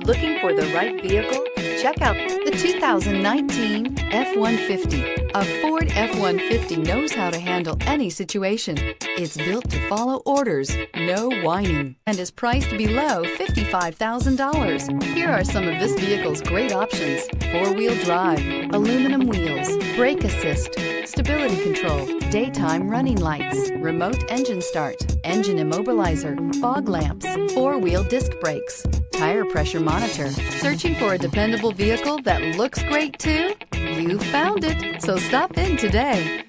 Looking for the right vehicle? Check out the 2019 F-150. A Ford F-150 knows how to handle any situation. It's built to follow orders, no whining, and is priced below $55,000. Here are some of this vehicle's great options: four-wheel drive, aluminum wheels, brake assist, stability control, daytime running lights, remote engine start, engine immobilizer, fog lamps, four-wheel disc brakes, tire pressure monitor. Searching for a dependable vehicle that looks great too? You found it, so stop in today.